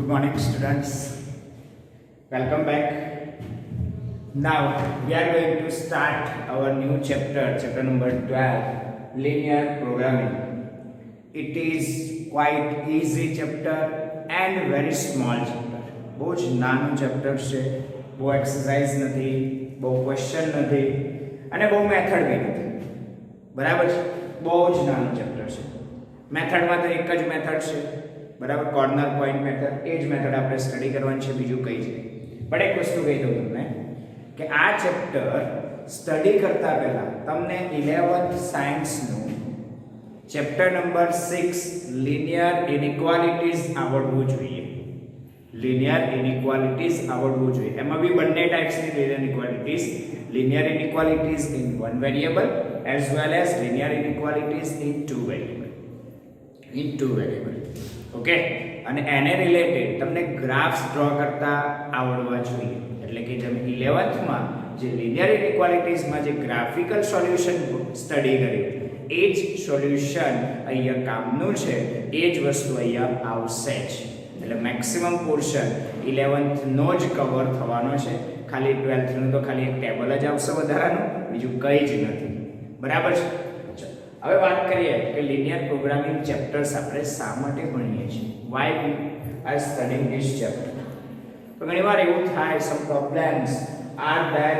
Good morning, students. Welcome back. Now we are going to start our new chapter number 12, linear programming. It is quite easy chapter and very small chapter. બહુ જ નાનું chapter છે, બહુ exercise નથી, બહુ question નથી અને બહુ મેથડ બી નથી. બરાબર છે? બહુ જ નાનું ચેપ્ટર છે. મેથડમાં તો એક જ મેથડ છે, બરાબર, કોર્નર પોઈન્ટ મેથડ. એ જ મેથડ આપણે સ્ટડી કરવાની છે, બીજું કંઈ જ નહીં. પણ એક વસ્તુ કહી દઉં તમને કે આ ચેપ્ટર સ્ટડી કરતા પહેલા તમને 11th સાયન્સનું ચેપ્ટર નંબર 6 લિનિયર ઇનઇક્વાલિટીઝ આવડવું જોઈએ. લિનિયર ઇનઇક્વાલિટીઝ આવડવું જોઈએ. એમાં બી બંને ટાઈપ્સની linear inequalities, linear inequalities in one variable as well as linear inequalities in two variable. Okay, અને એને રિલેટેડ તમને ગ્રાફ્સ ડ્રો કરતા આવડવા જોઈએ. એટલે કે તમે 11th માં જે લિનિયર ઇનઇક્વાલિટીઝમાં જે ગ્રાફિકલ સોલ્યુશન સ્ટડી કર્યું, એ જ સોલ્યુશન અહીંયા કામનું છે, એ જ વસ્તુ અહીંયા આવશે જ. એટલે મેક્સિમમ પોર્શન 11th નો જ કવર થવાનો છે. ખાલી 12th નું તો ખાલી એક ટેબલ જ આવશે વધારાનું, બીજું કંઈ જ નથી. બરાબર છે? હવે વાત કરીએ કે લિનિયર પ્રોગ્રામિંગ ચેપ્ટર્સ આપણે શા માટે ભણીએ છીએ, why we are studying this chapter. તો ઘણીવાર એવું થાય, some problems are there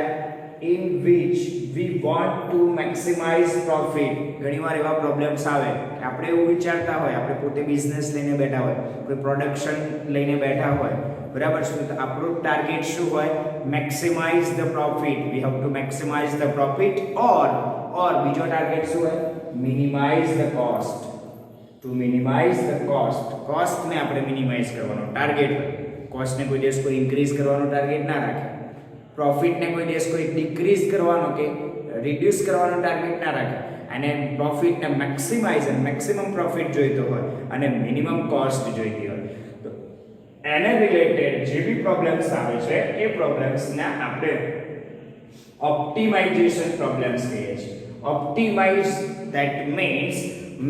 in which we want to maximise profit. ઘણીવાર એવા પ્રોબ્લેમ્સ આવે કે આપણે એવું વિચારતા હોય, આપણે પોતે બિઝનેસ લઈને બેઠા હોય, કોઈ પ્રોડક્શન લઈને બેઠા હોય, બરાબર છે, તો આપણું ટાર્ગેટ શું હોય? Maximise the profit. We have to maximise the profit or બીજો ટાર્ગેટ શું હોય? Minimise the cost. To minimise the cost. કોસ્ટને આપણે મિનિમાઇઝ કરવાનો ટાર્ગેટ હોય. કોસ્ટને કોઈ દિવસ કોઈ ઇન્ક્રીઝ કરવાનો ટાર્ગેટ ના રાખે. પ્રોફિટને કોઈ દિવસ કોઈ ડિક્રીઝ કરવાનો કે રિડ્યુસ કરવાનો ટાર્ગેટ ના રાખે. અને પ્રોફિટને મેક્સિમાઇઝ અને મેક્સિમમ પ્રોફિટ જોઈતો હોય અને મિનિમમ કોસ્ટ જોઈતી હોય. તો એને રિલેટેડ જે બી પ્રોબ્લેમ્સ આવે છે, એ પ્રોબ્લેમ્સને આપણે ઓપ્ટિમાઇઝેશન પ્રોબ્લેમ્સ કહીએ છીએ. Optimize that means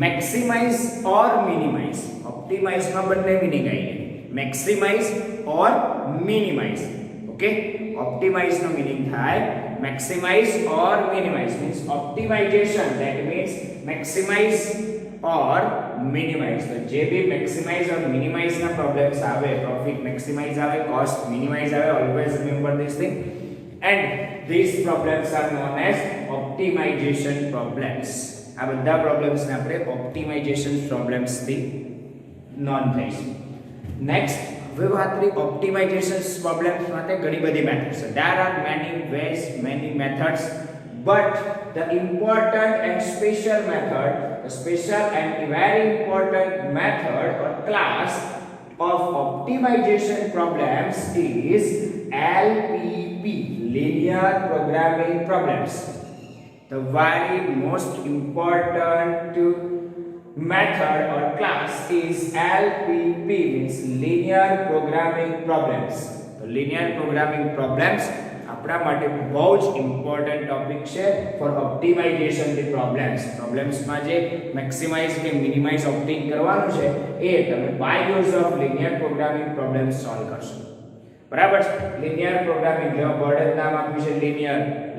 maximize or minimize. Optimize માં બંને મીનિંગ આવી જાય, maximize or minimize. Okay, optimize નો મીનિંગ થાય maximize or minimize, means optimization, that means maximize or minimize. તો જે બી maximize or minimize ના પ્રોબ્લેમ્સ આવે, profit maximize આવે, cost minimize આવે, always remember this thing, and these problems are known as optimization problems. આ બધા પ્રોબ્લેમ્સને આપણે ઓપ્ટિમાઇઝેશન પ્રોબ્લેમ્સ થી નોન થઈશું. નેક્સ્ટ, હવે વાત કરી ઓપ્ટિમાઇઝેશન પ્રોબ્લેમ્સ માટે ઘણી બધી મેથડ્સ છે. There are many ways, many methods, but the important and special method, the special and very important method or class of optimization problems is LPP, linear programming problems. The very most important method or class is LPP, means linear programming problems. તો linear programming problems આપણા માટે બહુ જ important topic છે for optimization the પ્રોબ્લેમ્સમાં જે maximize કે minimize opting કરવાનું છે, એ તમે by use of linear programming problems solve કરશો. બરાબર છે? લિનિયર પ્રોગ્રામિંગ, જેવા વર્ડ નામ આપ્યું છે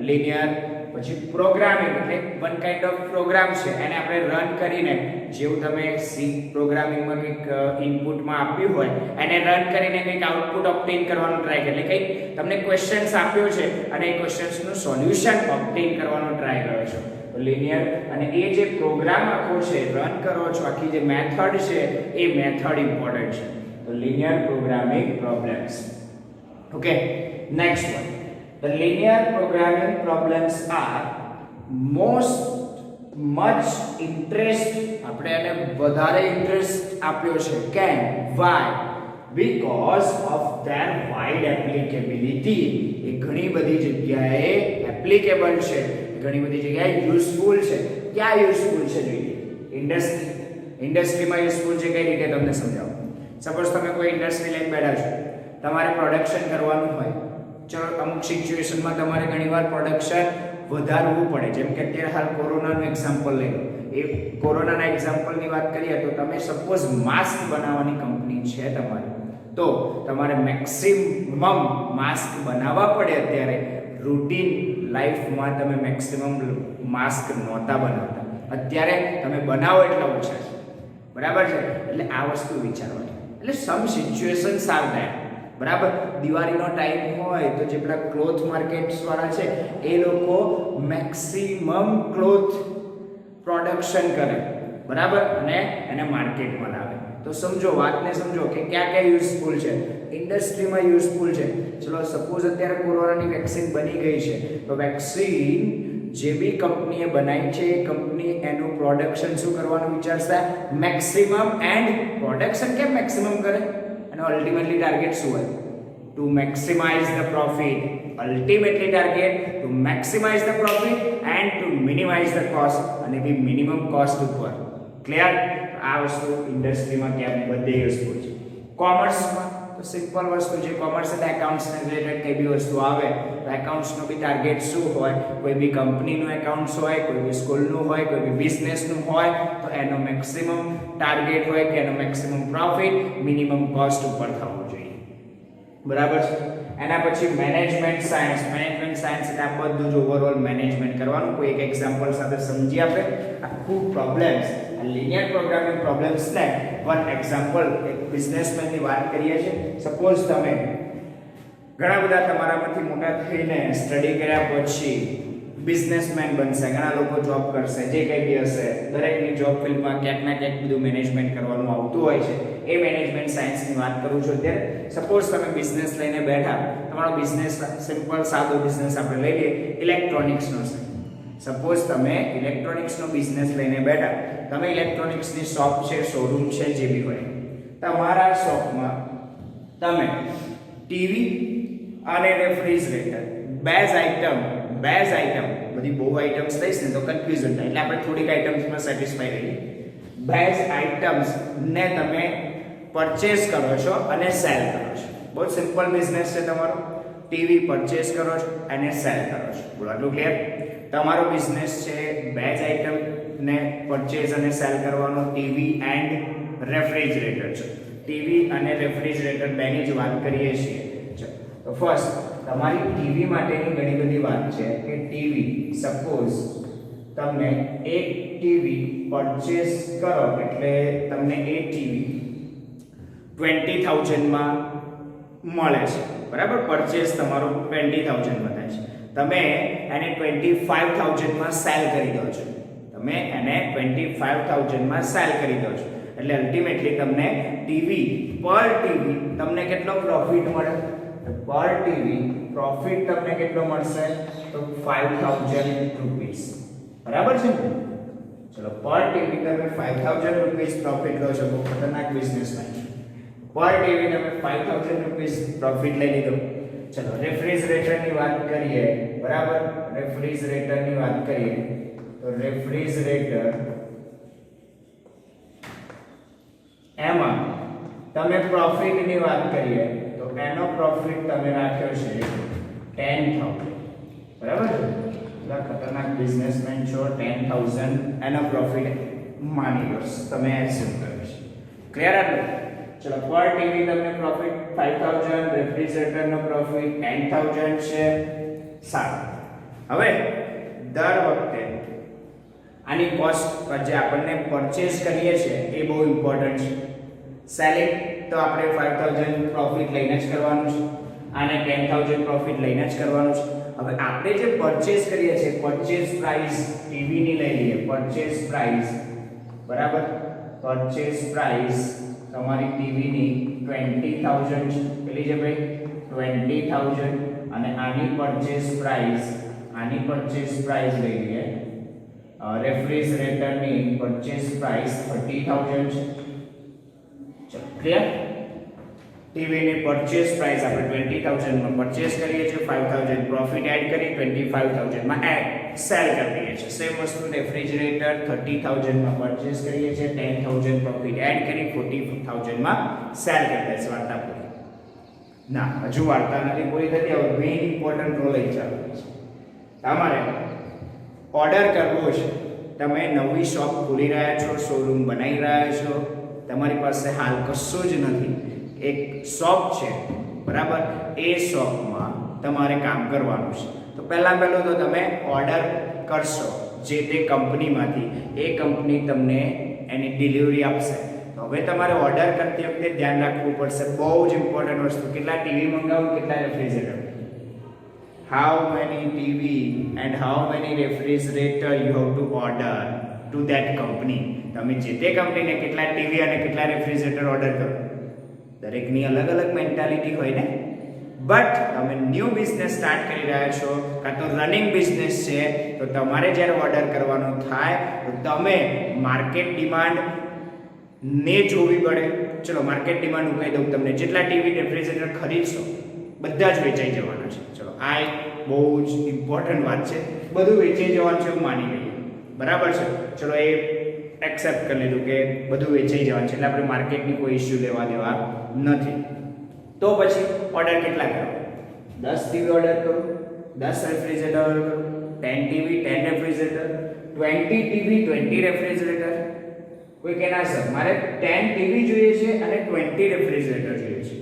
લિનિયર, પછી પ્રોગ્રામિંગ એટલે વન કાઇન્ડ ઓફ પ્રોગ્રામ છે, એને આપણે રન કરીને, જેવું તમે સી પ્રોગ્રામિંગમાં કંઈક ઇનપુટમાં આપ્યું હોય, એને રન કરીને કંઈક આઉટપુટ ઓબ્ટેન કરવાનો ટ્રાય કરે. એટલે કંઈક તમને ક્વેશ્ચન્સ આપ્યો છે અને એ ક્વેશ્ચન્સનું સોલ્યુશન ઓબ્ટેન કરવાનો ટ્રાય કરો છો. તો લિનિયર, અને એ જે પ્રોગ્રામ આખો છે રન કરો છો, આખી જે મેથડ છે, એ મેથડ ઇમ્પોર્ટન્ટ છે. તો linear programming problems. Okay, next one. The linear programming problems are much interest, આપણે એને વધારે ઇન્ટરેસ્ટ આપ્યો છે. કેમ? Why? Because of their wide applicability. એ ઘણી બધી જગ્યાએ એપ્લિકેબલ છે, ઘણી બધી જગ્યાએ યુઝફુલ છે. ક્યાં યુઝફુલ છે જોઈએ? ઇન્ડસ્ટ્રીમાં યુઝફુલ છે. કઈ રીતે તમને સમજાવું? સપોઝ તમે કોઈ ઇન્ડસ્ટ્રી લઈને બેઠા છો, તમારે પ્રોડક્શન કરવાનું હોય. ચલો, અમુક સિચ્યુએશનમાં તમારે ઘણીવાર પ્રોડક્શન વધારવું પડે. જેમ કે અત્યારે હાલ કોરોનાનું એક્ઝામ્પલ લઈ લો. એ કોરોનાના એક્ઝામ્પલની વાત કરીએ તો તમે સપોઝ માસ્ક બનાવવાની કંપની છે તમારી, તો તમારે મેક્સિમમ માસ્ક બનાવવા પડે. અત્યારે રૂટીન લાઈફમાં તમે મેક્સિમમ માસ્ક નહોતા બનાવતા, અત્યારે તમે બનાવો એટલા ઓછા છે, બરાબર છે. એટલે આ વસ્તુ વિચારવાની. એટલે સમ સિચ્યુએશન્સ આર ધેર, બરાબર. દિવાળીનો ટાઈમ હોય તો જે પેલા ક્લોથ માર્કેટ્સ વાળા છે એ લોકો મેક્સિમમ ક્લોથ પ્રોડક્શન કરે, બરાબર, અને એને માર્કેટમાં લાવે. તો સમજો, વાતને સમજો કે ક્યાં ક્યાં યુઝફુલ છે. ઇન્ડસ્ટ્રીમાં યુઝફુલ છે. ચલો સપોઝ અત્યારે કોરોનાની વેક્સિન બની ગઈ છે, તો વેક્સિન જે બી કંપનીએ બનાવી છે એ કંપની એનું પ્રોડક્શન શું કરવાનું વિચારશે? મેક્સિમમ. એન્ડ પ્રોડક્શન કેમ મેક્સિમમ કરે? એનો અલ્ટિમેટલી ટાર્ગેટ શું હોય? To maximise the profit. Ultimately target to maximise the profit and to minimise the cost, અને બી મિનિમમ કોસ્ટ ઉપર. ક્લિયર? આ વસ્તુ ઇન્ડસ્ટ્રીમાં કેમ બધે યુઝફુલ છે. કોમર્સમાં તો સિમ્પલ વસ્તુ છે. કોમર્સ એટલે એકાઉન્ટ્સને રિલેટેડ કઈ બી વસ્તુ આવે તો એકાઉન્ટ્સનો બી ટાર્ગેટ શું હોય? કોઈ બી કંપનીનું એકાઉન્ટ્સ હોય, કોઈ બી સ્કૂલનું હોય, કોઈ બી બિઝનેસનું હોય, તો એનો મેક્સિમમ ટાર્ગેટ હોય કે એનો મેક્સિમમ પ્રોફિટ મિનિમમ કોસ્ટ ઉપર થવો જોઈએ, બરાબર છે. એના પછી મેનેજમેન્ટ સાયન્સ. મેનેજમેન્ટ સાયન્સ એટલે આ બધું જ ઓવરઓલ મેનેજમેન્ટ કરવાનું. કોઈ એક એક્ઝામ્પલ સાથે સમજી આપણે આખું પ્રોબ્લેમ્સ, લિનિયર પ્રોગ્રામિંગ પ્રોબ્લેમ્સ ને વન એક્ઝામ્પલ એક બિઝનેસમેનની વાત કરીએ છીએ. સપોઝ તમે ઘણા બધા તમારામાંથી મોટા થઈને સ્ટડી કર્યા પછી બિઝનેસમેન બનશે, ઘણા લોકો જોબ કરશે, જે કંઈ બી હશે, દરેકની જોબ ફિલ્ડમાં ક્યાંક ના ક્યાંક બધું મેનેજમેન્ટ કરવાનું આવતું હોય છે. એ મેનેજમેન્ટ સાયન્સની વાત કરું છું અત્યારે. સપોઝ તમે બિઝનેસ લઈને બેઠા, તમારો બિઝનેસ સિમ્પલ સાદો બિઝનેસ આપણે લઈ લઈએ, ઇલેક્ટ્રોનિક્સનો છે. સપોઝ તમે ઇલેક્ટ્રોનિક્સનો બિઝનેસ લઈને બેઠા, તમે ઇલેક્ટ્રોનિક્સની શોપ છે, શોરૂમ છે, જે બી હોય, તમારા શોપમાં તમે ટીવી અને રેફ્રિજરેટર બેઝ આઇટમ, બધી બહુ આઇટમ્સ લઈશ ને તો કન્ફ્યુઝન થાય, એટલે આપણે થોડીક આઇટમ્સમાં સેટિસ્ફાઈ રહીએ. બેઝ આઇટમ્સ ને તમે પરચેસ કરો છો અને સેલ કરો છો. બહુ સિમ્પલ બિઝનેસ છે તમારો. ટીવી પરચેસ કરો છો અને સેલ કરો છો. બોલો આટલું ક્લિયર? તમારો બિઝનેસ છે બેઝ આઇટમ ને પરચેસ અને સેલ કરવાનો, ટીવી એન્ડ રેફ્રિજરેટર છે. ટીવી અને રેફ્રિજરેટર બેની જ વાત કરીએ છીએ. તો ફર્સ્ટ તમારી ટીવી માટેની ઘણી બધી વાત છે કે ટીવી, સપોઝ તમને એક ટીવી પરચેસ કરો એટલે તમને એ ટીવી 20,000 માં મળે છે, બરાબર. પરચેસ તમારો 20,000 માં થાય છે. તમે એને 25,000 માં સેલ કરી દો છો. તમે એને 25,000 માં સેલ કરી દો છો એટલે અલ્ટિમેટલી તમને ટીવી પર ટીવી તમને કેટલો પ્રોફિટ મળે? પર ટીવી પ્રોફિટ તમને કેટલો મળશે? તો 5,000 રૂપીસ, બરાબર છે. ચલો, પર ટીવી તમે 5,000 રૂપીસ પ્રોફિટ લો છો. બહુ ખતરનાક બિઝનેસમેન. પર ટીવી તમે 5,000 રૂપીસ પ્રોફિટ લઈ લીધો. ચલો, રેફ્રિજરેટરની વાત કરીએ, બરાબર. રેફ્રિજરેટરની વાત કરીએ તો રેફ્રિજરેટર એમાં તમે પ્રોફિટની વાત કરીએ તો એનો પ્રોફિટ તમે રાખ્યો છે 10,000, બરાબર છે. ખતરનાક બિઝનેસમેન છો. 10,000 એનો પ્રોફિટ માની લો તમે એક્સેપ્ટ કર્યો છે. ક્લિયર આટલું? ચલો, પર ટીવી તમને પ્રોફિટ 5,000, રેફ્રિજરેટરનો પ્રોફિટ 10,000 છે. સારું. હવે દર વખતે આની કોસ્ટ જે આપણને પરચેસ કરીએ છીએ એ બહુ ઇમ્પોર્ટન્ટ છે. સેલિંગ તો આપણે 5,000 પ્રોફિટ લઈને જ કરવાનું છે, આને 10,000 પ્રોફિટ લઈને જ કરવાનું છે. હવે આપણે જે પરચેસ કરીએ છીએ, પરચેસ પ્રાઇસ ટીવીની લઈ લઈએ. પરચેસ પ્રાઇસ, બરાબર. પરચેસ પ્રાઇસ તમારી ટીવીની 20,000 છે. પેલી છે ભાઈ 20,000, અને આની પરચેસ પ્રાઇસ લઈ લઈએ. રેફ્રિજરેટરની પરચેસ પ્રાઇસ 30,000 છે. ચલો, ક્લિયર? ટીવીની પરચેસ પ્રાઇસ આપણે 20,000 માં પરચેસ કરીએ છીએ, 5,000 પ્રોફિટ એડ કરી 25,000 માં સેલ કરી દઈએ છીએ. સેમ વસ્તુ રેફ્રિજરેટર 30,000 માં પરચેસ કરીએ છીએ, 10,000 પ્રોફિટ એડ કરી 40,000 માં સેલ કરી દઈએ છીએ. વાર્તા પૂરી? ના, હજુ વાર્તા નથી પૂરી થતી. હવે મેઇન ઇમ્પોર્ટન્ટ રોલ અહીં ચાલુ છે. તમારે ઓર્ડર કરવો છે. તમે નવી શોપ ખોલી રહ્યા છો, શોરૂમ બનાવી રહ્યા છો, તમારી પાસે હાલ કશું જ નથી, એક શોપ છે, બરાબર, એ શોપમાં તમારે કામ કરવાનું છે. તો પહેલું તો તમે ઓર્ડર કરશો જે તે કંપનીમાંથી, એ કંપની તમને એની ડિલિવરી આપશે. તો હવે તમારે ઓર્ડર કરતી વખતે ધ્યાન રાખવું પડશે, બહુ જ ઇમ્પોર્ટન્ટ વસ્તુ, કેટલા ટીવી મંગાવું, કેટલા refrigerator, how many TV and how many refrigerator you have to order to that company. તમે જે તે કંપનીને કેટલા ટીવી અને કેટલા રેફ્રિજરેટર ઓર્ડર કરો, દરેકની અલગ અલગ મેન્ટાલિટી હોય ને. બટ તમે ન્યૂ બિઝનેસ સ્ટાર્ટ કરી રહ્યા છો કાં તો રનિંગ બિઝનેસ છે, તો તમારે જ્યારે ઓર્ડર કરવાનો થાય તો તમે માર્કેટ ડિમાન્ડ ને જોવી પડે. ચલો માર્કેટ ડિમાન્ડ હું કહી દઉં તમને, જેટલા ટીવી રેફ્રિજરેટર ખરીદશો બધા જ વેચાઈ જવાના છે. ચલો આ એક બહુ જ ઇમ્પોર્ટન્ટ વાત છે, બધું વેચાઈ જવાનું છે એવું માની લઈએ, બરાબર છે. ચલો એ એક્સેપ્ટ કરી લીધું કે બધું વેચાઈ જવાનું છે, એટલે આપણે માર્કેટની કોઈ ઇશ્યુ લેવા દેવા નથી. તો પછી ઓર્ડર કેટલા કરો? 10 ટીવી ઓર્ડર કરો, 10 રેફ્રિજરેટર ઓર્ડર કરો, 10 ટીવી 10 રેફ્રિજરેટર, 20 ટીવી 20 રેફ્રિજરેટર. કોઈ કે ના સર મારે 10 ટીવી જોઈએ છે અને 20 રેફ્રિજરેટર જોઈએ છે.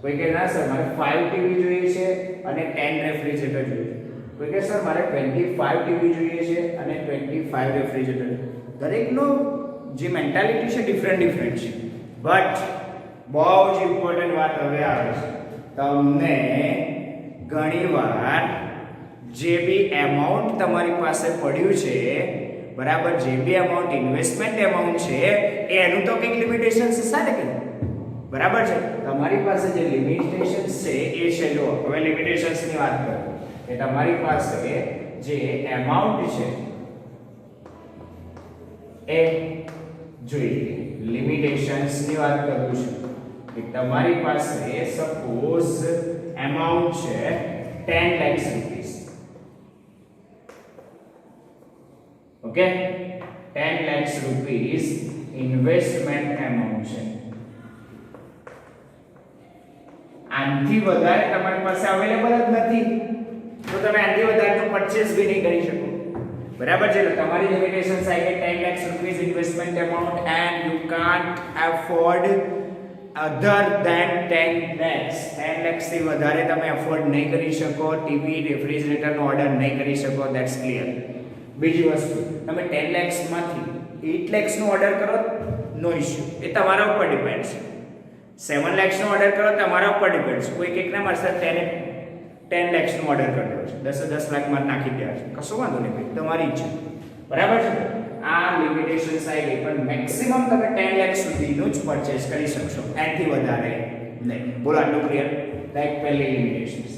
કોઈ કે ના સર મારે 5 ટીવી જોઈએ છે અને 10 રેફ્રિજરેટર જોઈએ છે. કોઈ કે સર મારે 25 ટીવી જોઈએ છે અને 25 રેફ્રિજરેટર. દરેકનો જે મેન્ટાલિટી છે ડિફરન્ટ છે. બટ બહુ જ ઇમ્પોર્ટન્ટ વાત હવે આવે છે, તમને ઘણીવાર જે બી એમાઉન્ટ તમારી પાસે પડ્યું છે, બરાબર, જે બી એમાઉન્ટ ઇન્વેસ્ટમેન્ટ એમાઉન્ટ છે એનું તો કંઈક લિમિટેશન્સ હશે ને કે, બરાબર છે. તમારી પાસે જે લિમિટેશન્સ છે એ છે, જો હવે લિમિટેશન્સની વાત કરું કે તમારી પાસે જે એમાઉન્ટ છે એ જોઈએ, લિમિટેશન્સની વાત કરું છું કે તમારી પાસે સપોઝ એમાઉન્ટ છે 10 lakhs rupees. Okay, 10 lakhs rupees investment amount છે. આનાથી વધારે તમારી પાસે અવેલેબલ જ નથી, તો તમે આનાથી વધારેનો પરચેસ બી નહીં કરી શકો, બરાબર છે. તમારી લિમિટેશન્સ આવી કે 10 lakhs rupees investment amount and you can't afford other than 10 lakhs. 10 lakhs થી વધારે તમે એફોર્ડ નહીં કરી શકો, ટીવી રેફ્રિજરેટરનો ઓર્ડર નહીં કરી શકો, ધેટ્સ ક્લિયર. બીજી વસ્તુ, તમે 10 lakhs માંથી 8 lakhs નો ઓર્ડર કરો, નો ઇશ્યુ, એ તમારા ઉપર ડિપેન્ડ છે. 7 lakhs નો ઓર્ડર કરો, તમારા ઉપર ડિપેન્ડ છે. કોઈ કેટલા માણસ 10 lakhs નો ઓર્ડર કર્યો છે, 10 લાખમાં નાખી દેવા છે, કશો વાંધો નહીં ભાઈ, તમારી ઈચ્છા, બરાબર છે. આ લિમિટેશન્સ આવી ગઈ, પણ મેક્સિમમ તમે 10 લાખ સુધીનું જ પરચેસ કરી શકશો, એનાથી વધારે નહીં. બોલો આટલું ક્લિયર? લાઈક પહેલી લિમિટેશન્સ.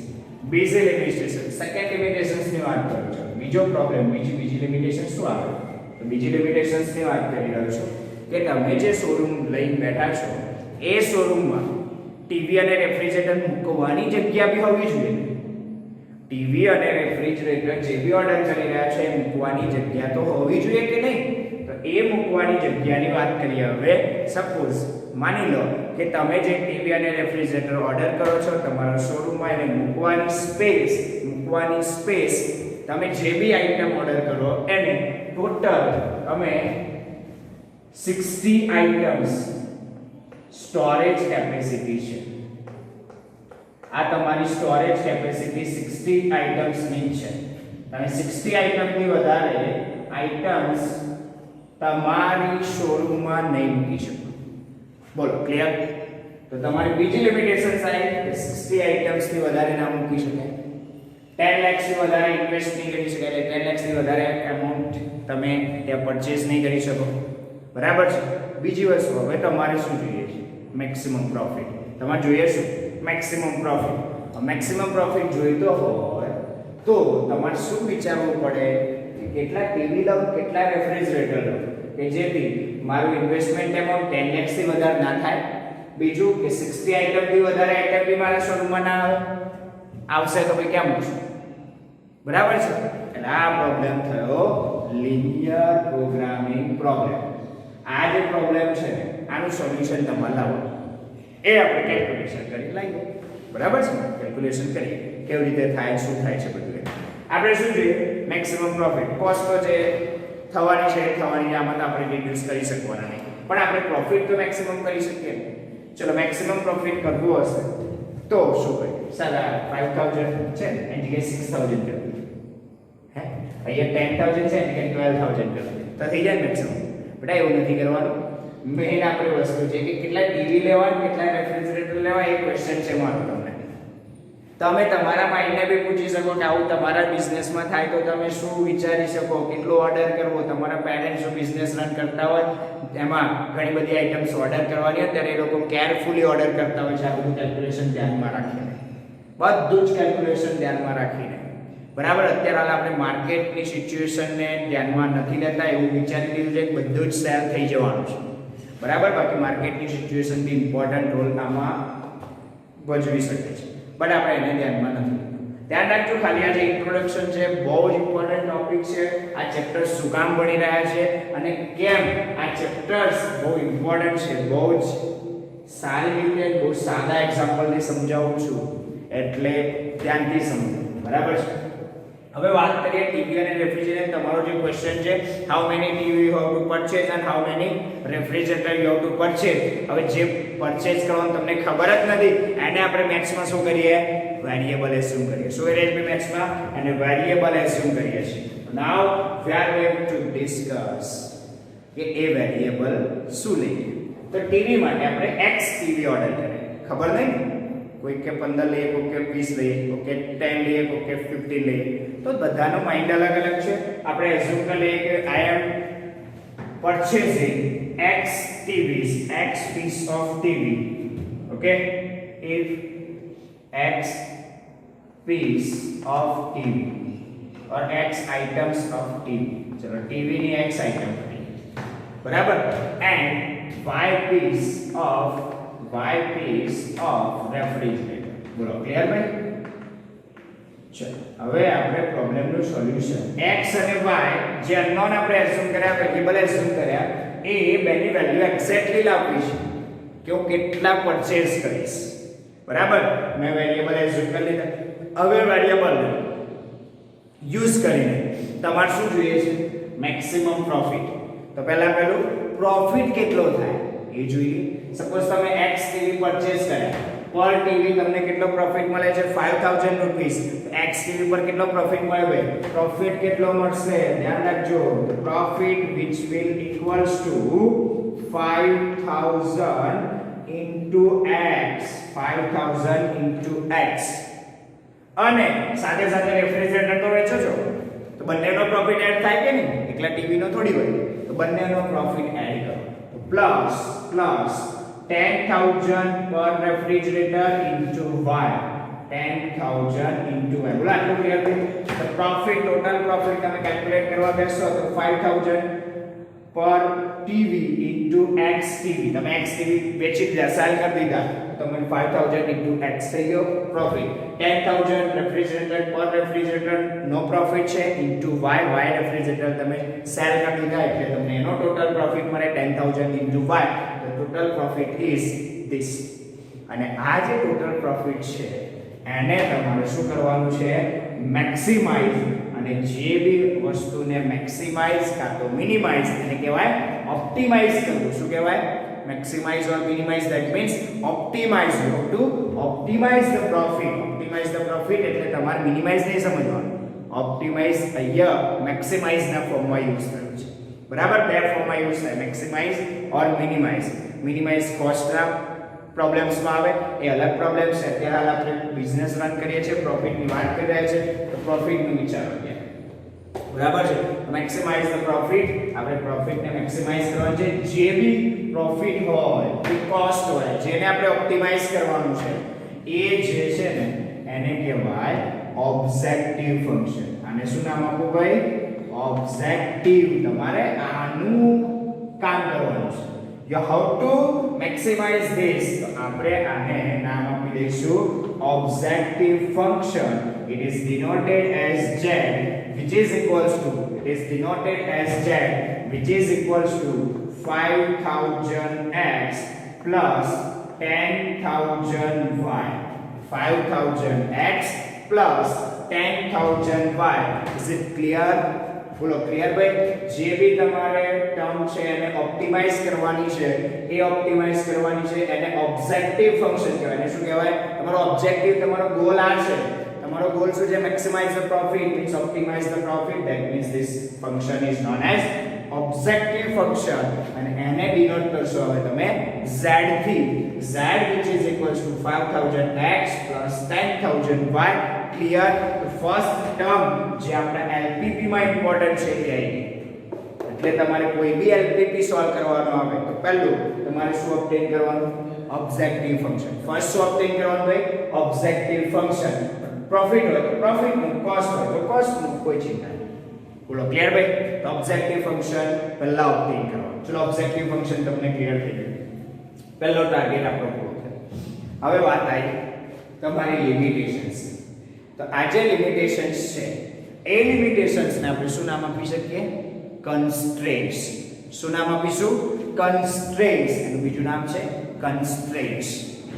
બીજી લિમિટેશન, સેકન્ડ લિમિટેશન્સની વાત કરું છું. બીજો પ્રોબ્લેમ, બીજી લિમિટેશન શું આવે? તો બીજી લિમિટેશન્સની વાત કરી રહ્યો છું કે તમે જે શોરૂમ લઈને બેઠા છો એ શોરૂમમાં ટીવી અને રેફ્રિજરેટર મૂકવાની જગ્યા બી હોવી જોઈએ. ટીવી અને રેફ્રિજરેટર જે બી ઓર્ડર કરી રહ્યા છે એ મૂકવાની જગ્યા તો હોવી જોઈએ કે નહીં? તો એ મૂકવાની જગ્યાની વાત કરીએ. હવે સપોઝ માની લો કે તમે જે ટીવી અને રેફ્રિજરેટર ઓર્ડર કરો છો તમારા શોરૂમમાં, એને મૂકવાની સ્પેસ તમે જે બી આઇટમ ઓર્ડર કરો એને ટોટલ તમે 60 આઇટમ્સ સ્ટોરેજ કેપેસિટી છે. આ તમારી સ્ટોરેજ કેપેસિટી 60 આઇટમ્સ ની છે. તમે 60 આઇટમથી વધારે આઇટમ્સ તમારી શોરૂમમાં નહીં મૂકી શકો. બોલો ક્લિયર? તો તમારી બીજી લિમિટેશન સાહેબ કે 60 આઇટમ્સ થી વધારે ના મૂકી શકાય. 10 lakhs થી વધારે ઇન્વેસ્ટ નહીં કરી શકાય, એટલે 10 lakhs થી વધારે એમાઉન્ટ તમે ત્યાં પરચેસ નહીં કરી શકો, બરાબર છે. બીજી વસ્તુ, હવે તમારે શું જોઈએ છે? Maximum profit. તમારે જોઈએ શું? Maximum profit. મેક્સિમમ પ્રોફિટ જોઈતો હોય તો તમારે શું વિચારવું પડે કે કેટલા ટીવી લઉં, કેટલા રેફ્રિજરેટર લઉં કે જેથી મારું ઇન્વેસ્ટમેન્ટ એમાઉન્ટ 10 lakhs થી વધારે ના થાય. બીજું કે 60 આઇટમ થી વધારે આઇટમ બી મારા શોરૂમમાં ના આવે. આવશે તો ભાઈ ક્યાં મૂકશું? બરાબર છે. એટલે આ પ્રોબ્લેમ થયો લિનિયર પ્રોગ્રામિંગ પ્રોબ્લેમ. આ જે પ્રોબ્લેમ છે ને આનું સોલ્યુશન તમારે લાવવાનું, એ આપણે કેલ્ક્યુલેશન કરી લાવીએ, બરાબર છે. કેલ્ક્યુલેશન કરીએ કેવી રીતે થાય, શું થાય છે બધું. આપણે શું જોઈએ? Maximum profit. કોસ્ટ તો જે થવાની છે થવાની, આમાં તો આપણે રિડ્યુસ કરી શકવાના નહીં, પણ આપણે પ્રોફિટ તો મેક્સિમમ કરી શકીએ. ચલો મેક્સિમમ પ્રોફિટ કરવું હશે તો શું કરીએ? સારા 5000 છે એની જગ્યાએ 6000 કરવી. હે અહીંયા 10000 છે એની જગ્યાએ 12000 કરવી. તો થઈ જાય મેક્સિમમ. બેટા એવું નથી કરવાનું. મેઇન આપણે વસ્તુ છે કે કેટલા ટીવી લેવા કેટલા રેફ્રિજરેટર લેવા એ ક્વેશ્ચન છે મારો તમને. તમે તમારા માઇન્ડને બી પૂછી શકો કે આવું તમારા બિઝનેસમાં થાય તો તમે શું વિચારી શકો, કેટલો ઓર્ડર કરવો. તમારા પેરેન્ટ્સ જો બિઝનેસ રન કરતા હોય એમાં ઘણી બધી આઇટમ્સ ઓર્ડર કરવાની હોય ત્યારે એ લોકો કેરફુલી ઓર્ડર કરતા હોય છે. આ બધું કેલ્ક્યુલેશન ધ્યાનમાં રાખીને, બધું જ કેલ્ક્યુલેશન ધ્યાનમાં રાખીને. બરાબર. અત્યારે હાલ આપણે માર્કેટની સિચ્યુએશનને ધ્યાનમાં નથી લેતા, એવું વિચારી લીધું છે કે બધું જ સેલ થઈ જવાનું છે. બરાબર. બાકી માર્કેટની સિચ્યુએશન બી ઇમ્પોર્ટન્ટ રોલ આમાં ભજવી શકે છે, બટ આપણે એને ધ્યાનમાં નથી. ધ્યાન રાખજો. ખાલી આ જે ઇન્ટ્રોડક્શન છે બહુ જ ઇમ્પોર્ટન્ટ ટોપિક છે. આ ચેપ્ટર્સ શું કામ ભણી રહ્યા છે અને કેમ આ ચેપ્ટર્સ બહુ ઇમ્પોર્ટન્ટ છે, બહુ જ સારી રીતે બહુ સાદા એક્ઝામ્પલથી સમજાવું છું, એટલે ધ્યાનથી સમજો. બરાબર છે. હવે વાત કરીએ ટીવી અને રેફ્રિજરેટર. તમારો જે ક્વેશ્ચન છે how many TV you have two purchase and how many refrigerator you have two purchase. હવે જે પરચેઝ કરવાનું તમને ખબર જ નથી એને આપણે મેથ્સમાં શું કરીએ? વેરિયેબલ એઝ્યુમ કરીએ. શું કરીએ છે મેથ્સમાં? એને વેરિયેબલ એઝ્યુમ કરીએ છીએ. Now we are going to discuss કે એ વેરિયેબલ શું લઈએ. તો ટીવી માટે આપણે x ટીવી ઓર્ડર કરીએ. ખબર નહીં? કોઈ કે 15 લઈએ, કોઈ કે 20 લઈએ, કોઈ કે 10 લઈએ, કોઈ કે 15 લઈએ. તો બધાનો માઇન્ડ અલગ અલગ છે. આપણે એઝ્યુમ કરી લઈએ કે આઈ એમ purchasing x TVs, x piece of TV. Okay? If x piece of TV or x items of TV. ચલો ટીવી ની x આઇટમ કરી. બરાબર. and y piece of refrigerator. બોલો ક્લિયર ભાઈ? ચલો હવે આપણે પ્રોબ્લેમનું સોલ્યુશન x અને y જે અનનોન આપણે એઝ્યુમ કર્યા, વેરિયેબલ એઝ્યુમ કર્યા, એ બેની વેલ્યુ એક્ઝેક્ટલી લાવવી છે કે હું કેટલા પરચેઝ કરીશ. બરાબર. મેં વેરિયેબલ એઝ્યુમ કરી લીધા. હવે વેરિયેબલ યુઝ કરીને તમારે શું જોઈએ છે? Maximum profit. તો પહેલું પ્રોફિટ કેટલો થાય એ જોઈએ. સપોઝ તમે x ટીવી પરચેઝ કર્યા, પર ટીવી તમને કેટલો પ્રોફિટ મળે છે? 5000 રૂપીસ. x ટીવી પર કેટલો પ્રોફિટ મળે ભાઈ? પ્રોફિટ કેટલો મળશે? ધ્યાન રાખજો. Profit which will equals to 5000 into x. 5000 into x. અને સાથે સાથે રેફ્રિજરેટર તો વેચો છો તો બંનેનો પ્રોફિટ એડ થાય કે નહીં? એકલા ટીવી નો થોડી હોય. તો બંનેનો પ્રોફિટ એડ કરો. Plus 10,000 per refrigerator into y. 10,000 into y. બોલો આટલું ક્લિયર થયું? તો પ્રોફિટ, ટોટલ પ્રોફિટ તમે કેલ્ક્યુલેટ કરવા બેસો તો 5,000 પર ટીવી into x ટીવી. તમે x ટીવી વેચી દીધા, સેલ કરી દીધા, તો તમને 5,000 into x થઈ ગયો પ્રોફિટ. 10,000 રેફ્રિજરેટર પર રેફ્રિજરેટર નો પ્રોફિટ છે into y. y રેફ્રિજરેટર તમે સેલ કરી દીધા એટલે તમને એનો ટોટલ પ્રોફિટ મળે 10,000 into y. The total profit is this. અને આ જે ટોટલ પ્રોફિટ છે એને તમારે શું કરવાનું છે? મેક્સિમાઇઝ. અને જે બી વસ્તુને મેક્સિમાઇઝ કાં તો મિનિમાઇઝ એને કહેવાય ઓપ્ટિમાઇઝ કરવું. શું કહેવાય? Maximize or minimize. That means optimize. You have to optimize the profit. Optimize the profit એટલે તમારે મિનિમાઇઝ નહીં સમજવાનું. ઓપ્ટિમાઇઝ અહીંયા મેક્સિમાઇઝના ફોર્મમાં યુઝ થયું છે. બરાબર. બે ફોર્મમાં યુઝ થાય, મેક્સિમાઇઝ ઓર મિનિમાઇઝ. મિનિમાઇઝ કોસ્ટના પ્રોબ્લેમ્સમાં આવે, એ અલગ પ્રોબ્લેમ છે. અત્યારે હાલ આપણે બિઝનેસ રન કરીએ છીએ, પ્રોફિટની વાત કરી રહ્યા છે તો પ્રોફિટનું વિચારો ત્યાં. બરાબર છે. Maximize the profit. આપણે પ્રોફિટને મેક્સિમાઇઝ કરવાનું છે. જે બી પ્રોફિટ હોય કે કોસ્ટ હોય જેને આપણે ઓપ્ટિમાઇઝ કરવાનું છે એ જે છે ને એને કહેવાય ઓબ્જેક્ટિવ ફંક્શન. આને શું નામ આપવું ભાઈ? ઓબ્જેક્ટિવ. તમારે આનું કામ કરવાનું છે. You have to maximize this. તો આપણે આને નામ આપી દઈશું objective function. It is denoted as z which is equals to 5,000x plus 10,000y. 5,000x plus 10,000y. Is it clear? બોલો ક્લિયર ભાઈ? જે બી તમારે ટર્મ છે એને ઓપ્ટિમાઇઝ કરવાની છે, એ ઓપ્ટિમાઇઝ કરવાની છે, એને ઓબ્જેક્ટિવ ફંક્શન કહેવાય. એને શું કહેવાય? તમારો ઓબ્જેક્ટિવ, તમારો ગોલ આ છે. તમારો ગોલ શું છે? Maximize the profit, means optimize the profit. That means this function is known as objective function. અને એને ડિનોટ કરશો હવે તમે z થી. z which is equals to 5000x plus 10000y. Clear? તો ફર્સ્ટ ટર્મ જે આપણા એલપીપી માં ઇમ્પોર્ટન્ટ છે એ આવી. એટલે તમારે કોઈ બી એલપીપી સોલ્વ કરવાનો આવે તો પહેલું તમારે શું ઓબ્ટેન કરવાનું? Objective function. ફર્સ્ટ શું ઓબ્ટેન કરવાનું ભાઈ? Objective function. પ્રોફિટ હોય તો પ્રોફિટ નું, કોસ્ટ હોય તો કોસ્ટ નું, કોઈ ચિંતા નહીં. બોલો ક્લિયર ભાઈ? તો ઓબ્જેક્ટિવ ફંક્શન પહેલા ઓબ્ટેન કરવાનું. ચલો ઓબ્જેક્ટિવ ફંક્શન તમને ક્લિયર થઈ ગયું. પહેલો ટાર્ગેટ આપણો પૂરો થયો. હવે વાત આવી તમારી લિમિટેશન્સ. તો આ જે લિમિટેશન્સ છે એ લિમિટેશન્સ ને આપણે શું નામ આપી શકીએ? કન્સ્ટ્રેન્ટ્સ. શું નામ આપીશું? કન્સ્ટ્રેન્ટ્સ. એનું બીજું નામ છે કન્સ્ટ્રેન્ટ્સ.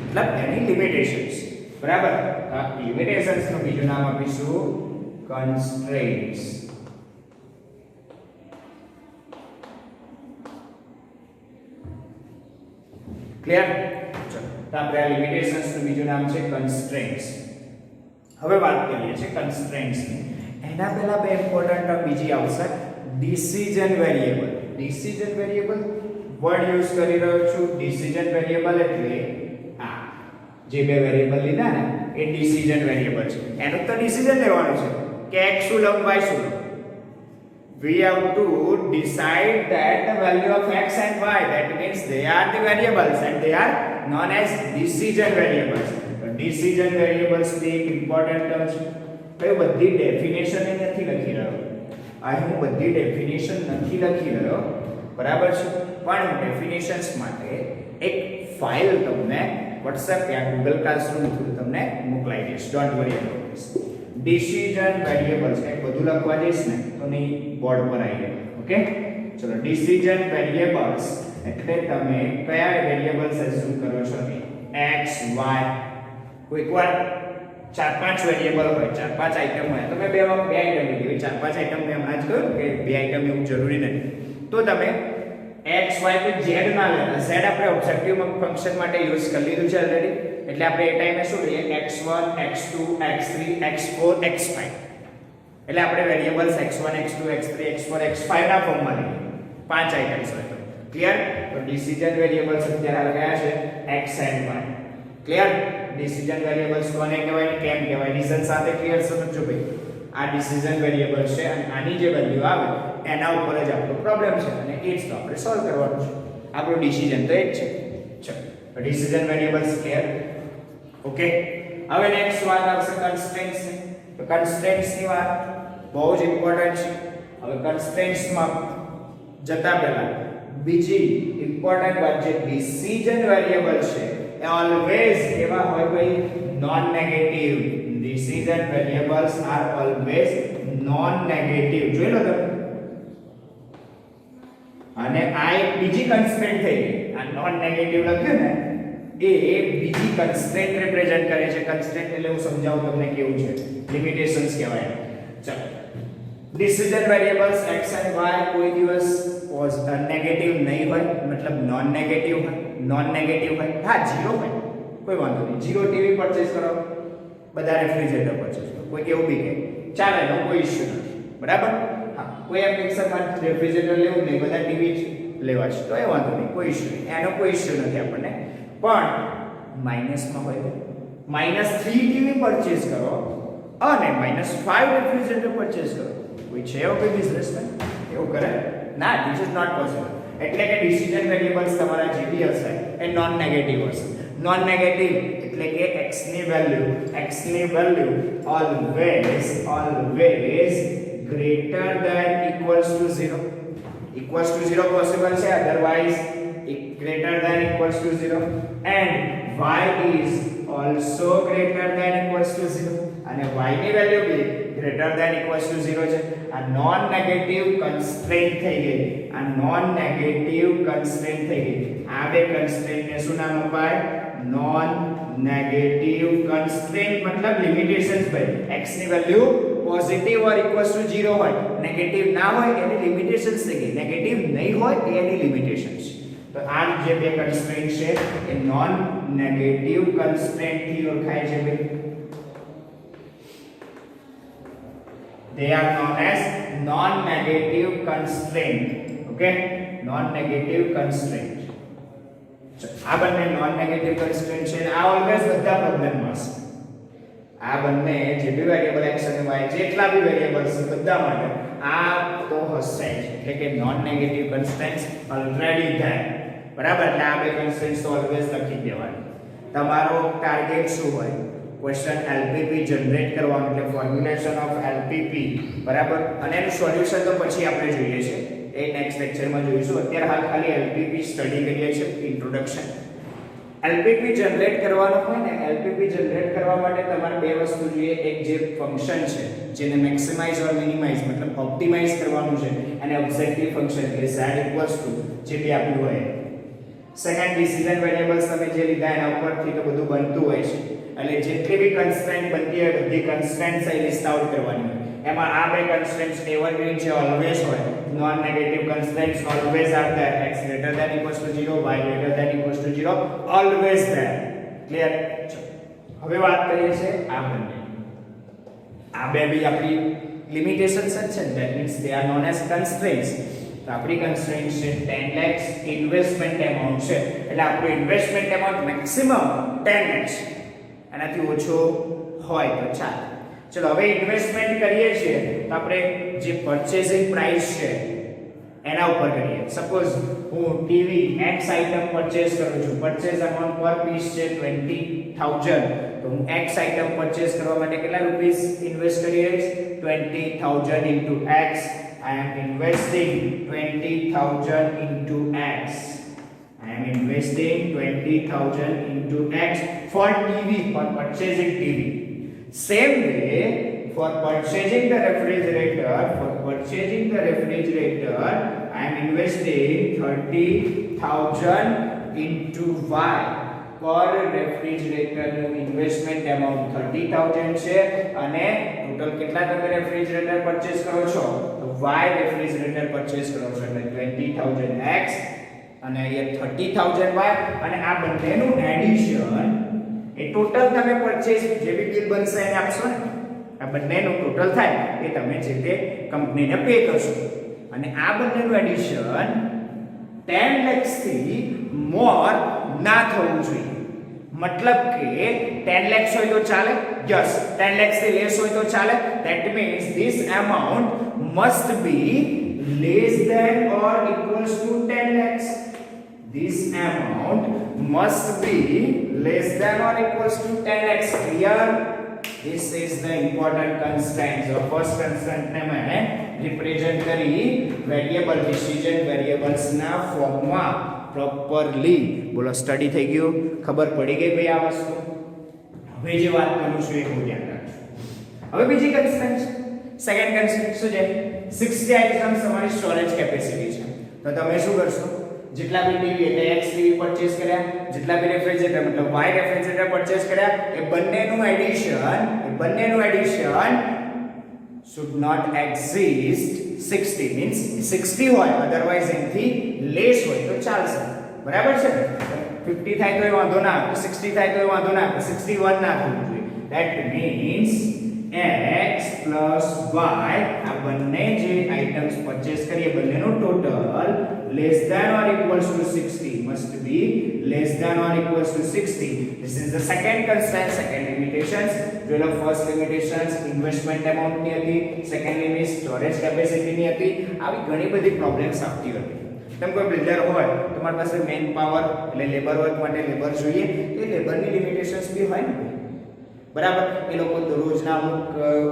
મતલબ એની લિમિટેશન્સ. બરાબર? આ લિમિટેશન્સ નું બીજું નામ આપીશું કન્સ્ટ્રેન્ટ્સ. ક્લિયર? ચલો તો આપણે આ લિમિટેશન્સ નું બીજું નામ છે કન્સ્ટ્રેન્ટ્સ. હવે વાત કરીએ છીએ કન્સ્ટ્રેન્ટ્સ ની. એના પહેલા બે ઇમ્પોર્ટન્ટ ટર્મ બીજી આવશે, decision variable. Decision variable word use કરી રહ્યો છું. ડિસિઝન વેરિએબલ એટલે આ જે બે વેરિએબલ લીધા ને એ ડિસિઝન વેરિએબલ છે. એનું તો ડિસિઝન લેવાનું છે કે x શું લઉં, y શું લઉં. We have to decide that the value of x and y, that means they are the variables and they are known as decision variables. Decision variables ની એક ઇમ્પોર્ટન્ટ ટર્મ છે. કઈ બધી ડેફિનેશન એ નથી લખી રહ્યો. અહીં હું બધી ડેફિનેશન નથી લખી રહ્યો, બરાબર છે? પણ હું ડેફિનેશન્સ માટે એક ફાઇલ તમને WhatsApp યા Google Classroom થ્રુ તમને મોકલાઈ દઈશ. Don't worry about this. Decision variables એ બધું લખવા જઈશ ને તો નહીં બોર્ડ પર આવી જાય. ઓકે, ચલો ડિસિઝન વેરિએબલ્સ એટલે તમે કયા વેરિએબલ્સ એઝ્યુમ કરો છો? x y. કોઈકવાર 4-5 વેરિએબલ હોય, 4-5 આઈટમ હોય તો મેં બે આઈટમ લીધી. 4-5 આઈટમ મેં હમણાં જ કહ્યું કે બે આઈટમ એવું જરૂરી નથી. તો તમે x y કે z ના લેતા. z આપણે ઓબ્જેક્ટિવ ફંક્શન માટે યુઝ કરી લીધું છે ઓલરેડી. એટલે આપણે એ ટાઈમે શું લઈએ? x1 x2 x3 x4 x5. એટલે આપણે variables x1 x2 x3 x4 x5 ના ફોર્મમાં લઈએ. 5 આઈટમ્સ હોય તો. ક્લિયર? તો ડિસિઝન વેરિએબલ્સ અત્યારે કયા છે? x and y. Clear? Decision variables કોને કહેવાય, કેમ કહેવાય? રીઝન સાથે ક્લિયર સમજો ભાઈ. આ ડિસિઝન વેરિએબલ છે અને આની જે વેલ્યુ આવે એના ઉપર જ આપણો પ્રોબ્લેમ છે અને એ જ તો આપણે સોલ્વ કરવાનું છે. આપણું ડિસિઝન તો એ જ છે. ચલો ડિસિઝન વેરિએબલ્સ ક્લિયર? ઓકે. હવે નેક્સ્ટ વાત આવશે કન્સ્ટ્રેન્ટ્સ ની. તો કન્સ્ટ્રેન્ટ્સ ની વાત બહુ જ ઇમ્પોર્ટન્ટ છે. હવે કન્સ્ટ્રેન્ટ્સ માં જતા પહેલા બીજી ઇમ્પોર્ટન્ટ વાત જે ડિસિઝન વેરિએબલ છે એ ઓલવેઝ કેવા હોય ભાઈ? Non negative. Decision variables are always non negative. જોઈ લો તમે. અને આ એક બીજી કન્સ્ટ્રેન્ટ થઈ ગઈ. આ નોન નેગેટિવ લખ્યું ને એ બીજી કન્સ્ટ્રેન્ટ રિપ્રેઝન્ટ કરે છે. કન્સ્ટ્રેન્ટ એટલે હું સમજાવું તમને કેવું છે. લિમિટેશન્સ કહેવાય. ચલો ડિસિઝન વેરિએબલ્સ x અને y કોઈ દિવસ નેગેટિવ નહીં હોય, મતલબ નોન નેગેટિવ હોય. નોન નેગેટિવ હોય, હા 0 હોય કોઈ વાંધો નહીં. 0 ટીવી પરચેસ કરો, બધા રેફ્રિજરેટર પરચેસ કરો, કોઈ કેવું બી કે ચાલે, એનો કોઈ ઇશ્યુ નથી. બરાબર? હા, કોઈ એમ પિક્ચરમાં રેફ્રિજરેટર લેવું નહીં, બધા ટીવી લેવા છે તો એ વાંધો નહીં, કોઈ ઇશ્યુ નહીં. એનો કોઈ ઇશ્યુ નથી આપણને. પણ માઇનસમાં હોય -3 ટીવી પરચેસ કરો અને -5 રેફ્રિજરેટર પરચેસ કરો, કોઈ છે એવો કોઈ બિઝનેસમેન એવું કરે? ના, ધીસ ઇઝ નોટ પોસિબલ. એટલે કે ડિસિઝન વેરિએબલ્સ તમારા જે બી હશે એ નોન નેગેટિવ હશે. નોન નેગેટિવ એટલે કે x ની value always greater than equals to 0. Equals to 0 possible છે, otherwise greater than equals to 0 and y is also greater than equals to 0 અને y ની value B greater than equals to 0 છે. આ non negative constraint થઈ ગઈ. આ non negative constraint થઈ ગઈ. આ બે કન્સ્ટ્રેન્ટ ને શું નામ અપાય? Non negative constraint. મતલબ લિમિટેશન્સ ભાઈ. x ની value positive or equals to 0 હોય, નેગેટિવ ના હોય એની લિમિટેશન્સ થઈ ગઈ, નેગેટિવ નહીં હોય એની લિમિટેશન્સ. તો આ જે બે કન્સ્ટ્રેન્ટ છે એ નોન નેગેટિવ કન્સ્ટ્રેન્ટ થી ઓળખાય છે ભાઈ. They are known as non-negative constraint. Okay, non-negative constraint. આ બંને non-negative constraint છે અને આ ઓલવેઝ બધા પ્રોબ્લેમમાં હશે. આ બંને જે બી વેરીએબલ x અને y જેટલા બી વેરીએબલ્સ છે બધા માટે આ તો હશે જ, એટલે કે non-negative constraints already there. બરાબર, એટલે આ બે constraints તો ઓલવેઝ લખી દેવાની. તમારો ટાર્ગેટ શું હોય? ક્વેશ્ચન એલપીપી જનરેટ કરવાનું, એટલે ફોર્મ્યુલેશન ઓફ એલપીપી. બરાબર, અને એનું સોલ્યુશન તો પછી આપણે જોઈએ છે, એ નેક્સ્ટ લેક્ચરમાં જોઈશું. અત્યારે હાલ ખાલી એલપીપી સ્ટડી કરીએ છીએ, ઇન્ટ્રોડક્શન. એલપીપી જનરેટ કરવાનું હોય ને, એલપીપી જનરેટ કરવા માટે તમારે બે વસ્તુ જોઈએ. એક જે ફંક્શન છે જેને મેક્સિમાઇઝ ઓર મિનિમાઇઝ મતલબ ઓપ્ટિમાઇઝ કરવાનું છે, અને ઓબ્જેક્ટિવ ફંક્શન એટલે z ઇક્વલ્સ ટુ જે બી આપ્યું હોય. સેકન્ડ, ડિસિઝન વેરીએબલ્સ તમે જે લીધા એના ઉપરથી તો બધું બનતું હોય છે, એટલે જેટલી બી કન્સ્ટ્રેન્ટ બનતી હોય બધી કન્સ્ટ્રેન્ટ્સ અહીં લિસ્ટ આઉટ કરવાની હોય. એમાં આ બે કન્સ્ટ્રેન્ટ્સ એવરગ્રીન છે, ઓલવેઝ હોય. Non negative constraints always are there. x greater than equals to 0, y greater than equals to 0, always there. Clear? હવે વાત કરીએ છે આ બંને. આ બે બી આપણી લિમિટેશન્સ છે, that means they are known as constraints. તો આપણી કન્સ્ટ્રેન્ટ છે 10 lakhs ઇન્વેસ્ટમેન્ટ એમાઉન્ટ છે, એટલે આપણું ઇન્વેસ્ટમેન્ટ એમાઉન્ટ મેક્સિમમ 10 lakhs, એનાથી ઓછો હોય તો ચાલે. ચલો હવે ઇન્વેસ્ટમેન્ટ કરીએ છીએ તો આપણે જે પરચેસિંગ પ્રાઇસ છે એના ઉપર કરીએ. સપોઝ હું ટીવી x આઇટમ પરચેસ કરું છું, પરચેસ અમાઉન્ટ પર પીસ છે 20000, તો હું x આઇટમ પરચેસ કરવા માટે કેટલા રૂપીસ ઇન્વેસ્ટ કરી રહીશ? 20000 into x. I am investing 20000 into x. I am investing 20000 into x for TV, for purchasing TV. Same way, for purchasing the refrigerator, I am investing 30000 into y. પર refrigerator નું investment amount 30000 છે, અને total કેટલા તમે refrigerator purchase કરો છો? તો y refrigerator purchase કરો છો, એટલે 20000x અને અહીંયા 30000y, અને આ બંનેનું એડિશન એ ટોટલ તમે પરચેસ જે બી બિલ બનશે એને આપશો ને, આ બંનેનું ટોટલ થાય એ તમે જે તે કંપનીને પે કરશો, અને આ બંનેનું એડિશન 10 lakhs થી મોર ના થવું જોઈએ. મતલબ કે 10 lakhs હોય તો ચાલે? યસ. 10 lakhs થી લેસ હોય તો ચાલે? That means this amount must be less than or equals to 10 lakhs. This amount must be less than or equals to 10 lakhs. Clear? This is the important constraint. So first constraint ને મેં represent કરી variable decision variables ના ફોર્મમાં properly. બોલો study થઈ ગયું? ખબર પડી ગઈ ભાઈ આ વસ્તુ? હવે જે વાત કરું છું એ બહુ ધ્યાન રાખજો. હવે બીજી constraint છે. સેકન્ડ constraint શું છે? 60 આઇટમ્સ તમારી સ્ટોરેજ કેપેસિટી છે. તો તમે શું કરશો? જેટલા બી ટીવી એટલે x ટીવી પરચેસ કર્યા, જેટલા બી રેફ્રિજરેટર મતલબ y રેફ્રિજરેટર પરચેસ કર્યા, એ બંનેનું addition should not exist 60, means 60 હોય, અધરવાઇઝ એનાથી લેસ હોય તો ચાલશે. બરાબર છે? 50 થાય તો એ વાંધો ના આવે, 60 થાય તો એ વાંધો ના આવે, 61 ના થવું જોઈએ. that means x plus y, આ બંને જે આઇટમ્સ પરચેસ કરીએ બંનેનો total less than or equals to 60, must be less than or equals to 60. This is the second constraint, second limitations. જોઈ લો, first limitations investment amount ની હતી, second limit storage capacity ની હતી. આવી ઘણી બધી પ્રોબ્લેમ્સ આવતી હતી. તમે કોઈ બિલ્ડર હોય, તમારી પાસે મેન પાવર એટલે લેબર વર્ક માટે લેબર જોઈએ, એ લેબરની લિમિટેશન્સ બી હોય ને, બરાબર? એ લોકો રોજના અમુક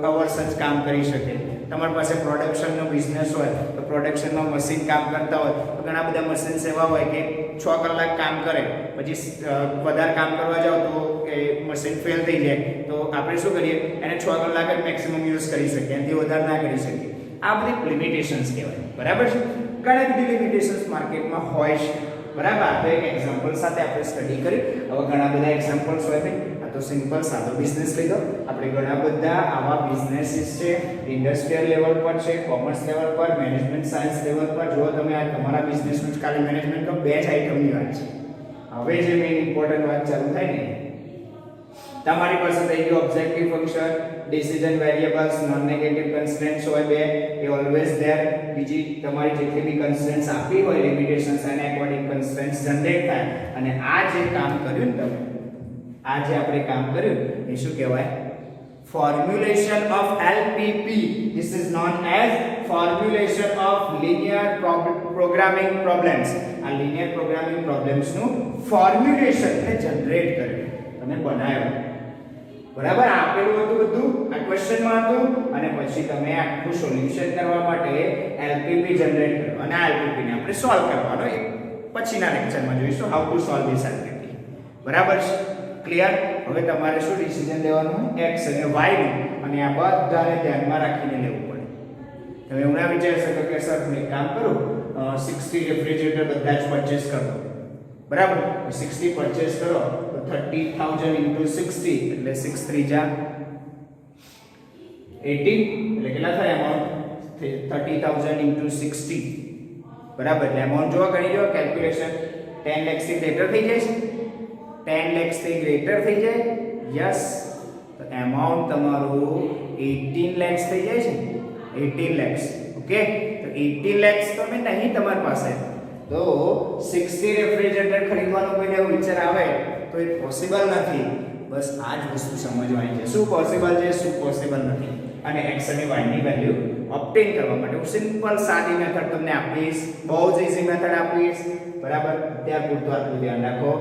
અવર્સ જ કામ કરી શકે. તમારી પાસે પ્રોડક્શનનો બિઝનેસ હોય તો પ્રોડક્શનમાં મશીન કામ કરતા હોય તો ઘણા બધા મશીન્સ એવા હોય કે 6 કલાક કામ કરે, પછી વધારે કામ કરવા જાવ તો એ મશીન ફેલ થઈ જાય, તો આપણે શું કરીએ? એને 6 કલાક જ મેક્સિમમ યુઝ કરી શકીએ, એનાથી વધારે ના કરી શકીએ. આ બધી લિમિટેશન્સ કહેવાય. બરાબર છે? ઘણી બધી લિમિટેશન્સ માર્કેટમાં હોય છે. બરાબર? આ તો એક એક્ઝામ્પલ સાથે આપણે સ્ટડી કરી. હવે ઘણા બધા એક્ઝામ્પલ્સ હોય છે, આ તો તો સિમ્પલ સાદો બિઝનેસ લીધો. આપણે ઘણા બધા આવા બિઝનેસીસ છે, ઇન્ડસ્ટ્રીયલ લેવલ પર છે, કોમર્સ લેવલ પર, મેનેજમેન્ટ સાયન્સ લેવલ પર. જો તમે આ તમારા બિઝનેસનું જ ખાલી મેનેજમેન્ટ તો 2 જ આઇટમની વાત છે. હવે જે મેઇન ઇમ્પોર્ટન્ટ વાત ચાલુ થાય ને, તમારી પાસે થઈ ગયું objective function, decision variables, non negative constraints હોય બે, એ ઓલવેઝ ધેર. બીજી તમારી જેટલી બી કન્સ્ટ્રેન્ટ્સ આપી હોય, લિમિટેશન્સ અને એકોર્ડિંગ કન્સ્ટ્રેન્ટ્સ જનરેટ થાય. અને આ જે કામ કર્યું ને તમે, આ જે આપણે કામ કર્યું એ શું કહેવાય? formulation of LPP. This is known as formulation of linear programming problems. આ linear programming problems નું formulation ને જનરેટ કર્યું, તમે બનાવ્યો. બરાબર, આપેલું હતું બધું, આ ક્વેશ્ચન માં હતું, અને પછી તમે આખું સોલ્યુશન કરવા માટે LPP જનરેટ કર્યો, અને આ LPP ને આપણે સોલ્વ કરવાનો એ પછીના લેક્ચરમાં જોઈશું, how to solve this LPP. બરાબર છે? ક્લિયર? હવે તમારે શું ડિસિઝન લેવાનું? x અને y નું, અને આ બધાને ધ્યાનમાં રાખીને લેવું પડે. તમે એવું ના વિચારી શકો કે સર હું એક કામ કરું, 60 રેફ્રિજરેટર બધા જ પરચેસ કરો. બરાબર, 60 પરચેસ કરો તો 30,000 into 60 એટલે 6 3 જા 18, એટલે કેટલા થાય અમાઉન્ટ? 30,000 into 60. બરાબર, એટલે અમાઉન્ટ જોવા ગણી જો કેલ્ક્યુલેશન 10 lakhs થી ગ્રેટર થઈ જાય છે. 10 lakhs થી ગ્રેટર થઈ જાય, યસ. તો અમાઉન્ટ તમારું 18 lakhs થઈ જાય છે. 18 lakhs, ઓકે. તો 18 lakhs તો નહીં તમારી પાસે, તો 60 રેફ્રિજરેટર ખરીદવાનો કોઈને એવો વિચાર આવે તો એ પોસિબલ નથી. બસ આ જ વસ્તુ સમજવાની છે, શું પોસિબલ છે, શું પોસિબલ નથી. અને x અને y ની વેલ્યુ ઓબ્ટેન કરવા માટે હું સિમ્પલ સાદી મેથડ તમને આપીશ, બહુ જ ઈઝી મેથડ આપીશ. બરાબર, અત્યાર પૂરતું આટલું ધ્યાન રાખો.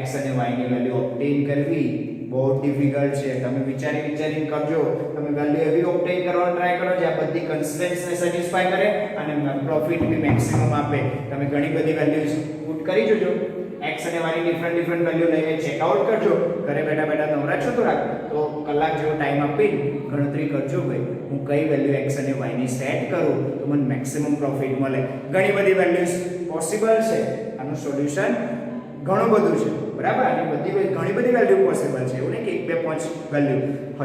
x અને y ની વેલ્યુ ઓબ્ટેન કરવી બહુ ડિફિકલ્ટ છે. તમે વિચારીને કરજો. તમે વેલ્યુ એવી ઓબ્ટેન કરવાનો ટ્રાય કરો જે આ બધી કન્સ્ટ્રેન્ટ્સ ને સેટિસ્ફાય કરે અને પ્રોફિટ બી મેક્સિમમ આપે. તમે ઘણી બધી વેલ્યુઝ પુટ કરી જોજો, x અને y ની ડિફરન્ટ વેલ્યુ લઈને ચેકઆઉટ કરજો. ઘરે બેઠા નવરા છો તો કલાક જેવો ટાઈમ આપીને ગણતરી કરજો ભાઈ હું કઈ વેલ્યુ x અને y ની સેટ કરું તો મને મેક્સિમમ પ્રોફિટ મળે. ઘણી બધી વેલ્યુઝ પોસિબલ છે, આનું સોલ્યુશન ઘણું બધું છે. બરાબર, આની ઘણી બધી વેલ્યુ પોસિબલ છે, એવું નહીં કે 1 2 5 વેલ્યુ,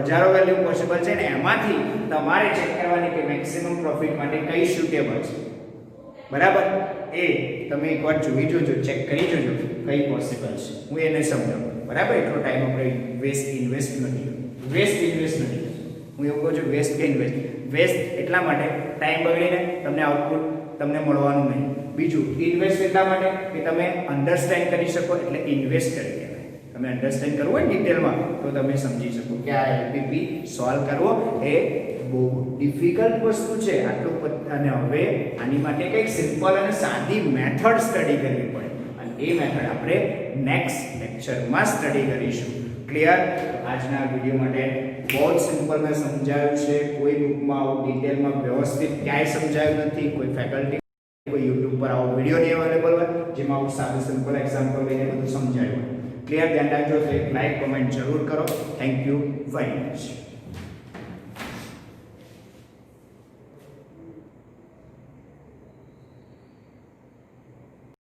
હજારો વેલ્યુ પોસિબલ છે, ને એમાંથી તમારે ચેક કરવાની કે મેક્સિમમ પ્રોફિટ માટે કઈ સુટેબલ છે. બરાબર, એ તમે એકવાર જોઈ જોજો, ચેક કરી જોજો કઈ પોસિબલ છે. હું એને સમજાવું. બરાબર, એટલો ટાઈમ આપણે વેસ્ટ ઇન્વેસ્ટ નથી. હું એવું કહું છું વેસ્ટ કે વેસ્ટ એટલા માટે ટાઈમ બગડીને તમને આઉટપુટ તમને મળવાનું નહીં. બીજું ઇન્વેસ્ટ એટલા માટે કે તમે અન્ડરસ્ટેન્ડ કરી શકો, એટલે ઇન્વેસ્ટ કરી કહેવાય. તમે અન્ડરસ્ટેન્ડ કરવું હોય ડિટેલમાં તો તમે સમજી શકો કે આ LPP સોલ્વ કરવો એ બહુ ડિફિકલ્ટ વસ્તુ છે આટલું. અને હવે આની માટે કંઈક સિમ્પલ અને સાદી મેથડ સ્ટડી કરવી પડે, અને એ મેથડ આપણે નેક્સ્ટ લેક્ચરમાં સ્ટડી કરીશું. ક્લિયર? આજના વિડીયો માટે બહુ જ સિમ્પલ મેં સમજાવ્યું છે. કોઈ બુકમાં આવું ડિટેલમાં વ્યવસ્થિત ક્યાંય સમજાવ્યું નથી. કોઈ ફેકલ્ટી કોઈ YouTube પર આવો વિડીયો નહીં અવેલેબલ હોય જેમાં આવું સાદું સિમ્પલ એક્ઝામ્પલ લઈને બધું સમજાવ્યું હોય. ક્લિયર? ધ્યાન રાખજો. તો એક લાઈક કમેન્ટ જરૂર કરો. Thank you very much.